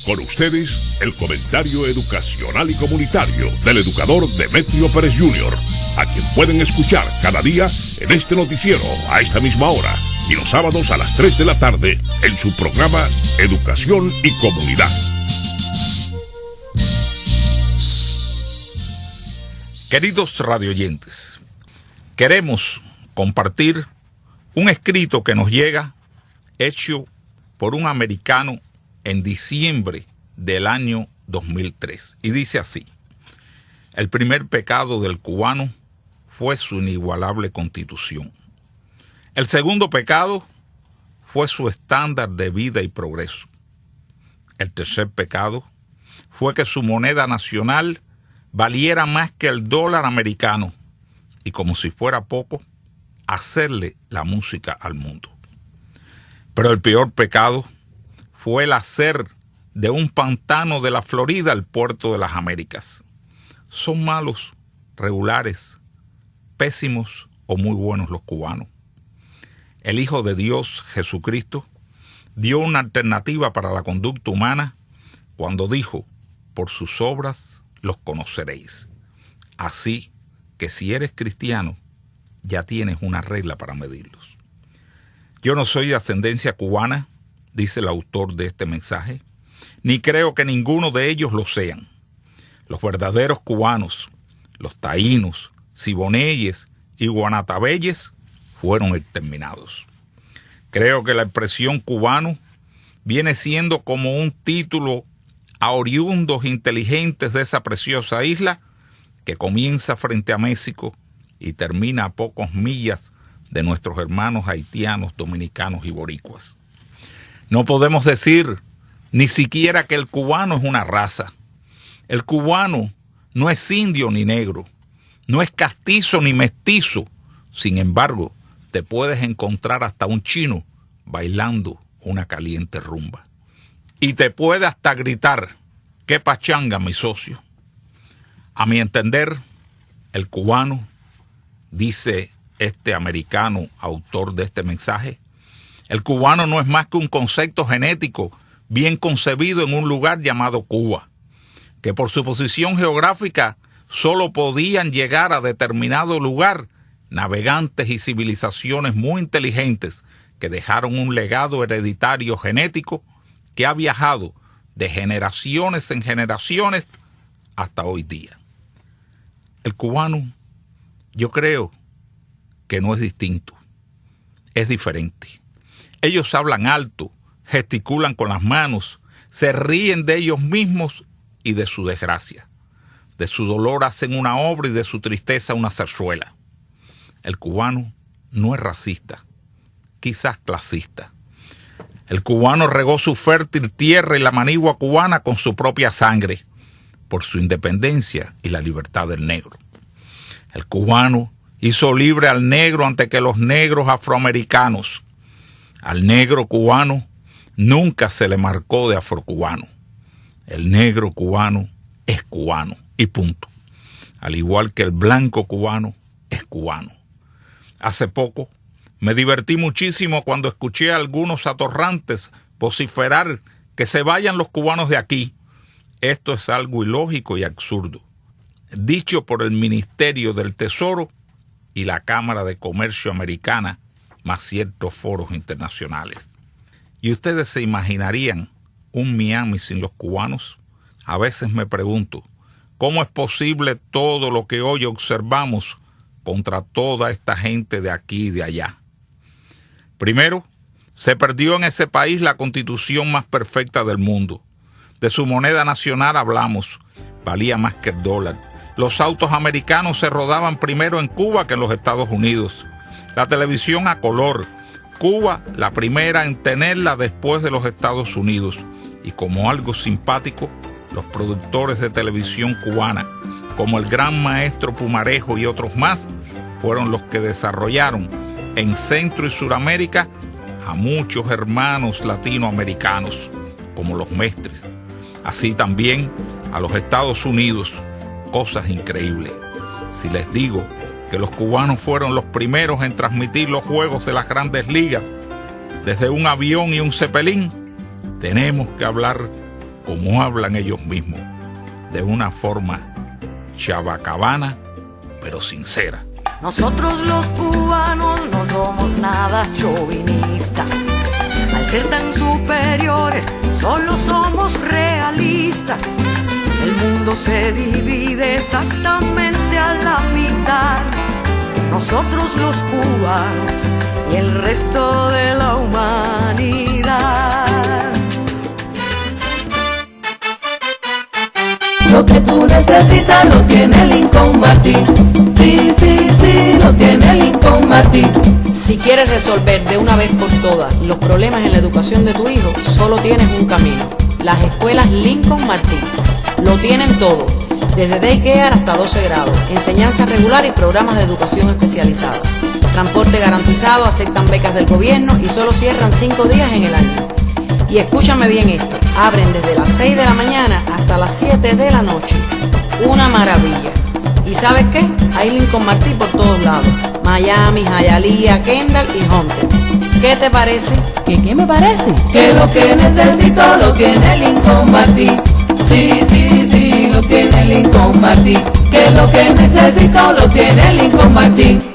Con ustedes, el comentario educacional y comunitario del educador Demetrio Pérez Jr., a quien pueden escuchar cada día en este noticiero a esta misma hora y los sábados a las 3 de la tarde en su programa Educación y Comunidad. Queridos radioyentes, queremos compartir un escrito que nos llega hecho por un americano en diciembre del año 2003. Y dice así: el primer pecado del cubano fue su inigualable constitución. El segundo pecado fue su estándar de vida y progreso. El tercer pecado fue que su moneda nacional valiera más que el dólar americano y, como si fuera poco, hacerle la música al mundo. Pero el peor pecado fue el hacer de un pantano de la Florida el puerto de las Américas. Son malos, regulares, pésimos o muy buenos los cubanos. El Hijo de Dios, Jesucristo, dio una alternativa para la conducta humana cuando dijo: por sus obras los conoceréis. Así que si eres cristiano, ya tienes una regla para medirlos. Yo no soy de ascendencia cubana, dice el autor de este mensaje, ni creo que ninguno de ellos lo sean. Los verdaderos cubanos, los taínos, siboneyes y guanatabeyes fueron exterminados. Creo que la expresión cubano viene siendo como un título a oriundos inteligentes de esa preciosa isla que comienza frente a México y termina a pocas millas de nuestros hermanos haitianos, dominicanos y boricuas. No podemos decir ni siquiera que el cubano es una raza. El cubano no es indio ni negro, no es castizo ni mestizo. Sin embargo, te puedes encontrar hasta un chino bailando una caliente rumba. Y te puede hasta gritar: ¡qué pachanga, mi socio! A mi entender, el cubano, dice este americano autor de este mensaje, el cubano no es más que un concepto genético bien concebido en un lugar llamado Cuba, que por su posición geográfica solo podían llegar a determinado lugar navegantes y civilizaciones muy inteligentes que dejaron un legado hereditario genético que ha viajado de generaciones en generaciones hasta hoy día. El cubano, yo creo que no es distinto, es diferente. Ellos hablan alto, gesticulan con las manos, se ríen de ellos mismos y de su desgracia. De su dolor hacen una obra y de su tristeza una zarzuela. El cubano no es racista, quizás clasista. El cubano regó su fértil tierra y la manigua cubana con su propia sangre, por su independencia y la libertad del negro. El cubano hizo libre al negro antes que los negros afroamericanos. Al negro cubano nunca se le marcó de afrocubano. El negro cubano es cubano y punto. Al igual que el blanco cubano es cubano. Hace poco me divertí muchísimo cuando escuché a algunos atorrantes vociferar que se vayan los cubanos de aquí. Esto es algo ilógico y absurdo, dicho por el Ministerio del Tesoro y la Cámara de Comercio Americana, más ciertos foros internacionales. ¿Y ustedes se imaginarían un Miami sin los cubanos? A veces me pregunto, ¿cómo es posible todo lo que hoy observamos contra toda esta gente de aquí y de allá? Primero, se perdió en ese país la constitución más perfecta del mundo. De su moneda nacional hablamos, valía más que el dólar. Los autos americanos se rodaban primero en Cuba que en los Estados Unidos. La televisión a color, Cuba la primera en tenerla después de los Estados Unidos. Y como algo simpático, los productores de televisión cubana, como el gran maestro Pumarejo y otros más, fueron los que desarrollaron en Centro y Suramérica a muchos hermanos latinoamericanos, como los Mestres. Así también a los Estados Unidos, cosas increíbles. Si les digo que los cubanos fueron los primeros en transmitir los juegos de las grandes ligas desde un avión y un cepelín, tenemos que hablar como hablan ellos mismos, de una forma chabacabana, pero sincera. Nosotros los cubanos no somos nada chauvinistas. Al ser tan superiores, solo somos realistas. El mundo se divide exactamente a la mitad. Nosotros los cubanos y el resto de la humanidad. Lo que tú necesitas lo tiene Lincoln Martín. Sí, sí, sí, lo tiene Lincoln Martín. Si quieres resolver de una vez por todas los problemas en la educación de tu hijo, solo tienes un camino: las escuelas Lincoln Martín. Lo tienen todo, desde daycare hasta 12 grados, enseñanza regular y programas de educación especializada. Transporte garantizado, aceptan becas del gobierno y solo cierran 5 días en el año. Y escúchame bien esto, abren desde las 6 de la mañana hasta las 7 de la noche. Una maravilla. ¿Y sabes qué? Hay Lincoln Martín por todos lados: Miami, Hialeah, Kendall y Hunter. ¿Qué te parece? ¿Qué me parece? Que lo que necesito lo tiene Lincoln Martín. Sí, sí, sí, lo tiene Lincoln Martín. Que lo que necesito lo tiene Lincoln Martín.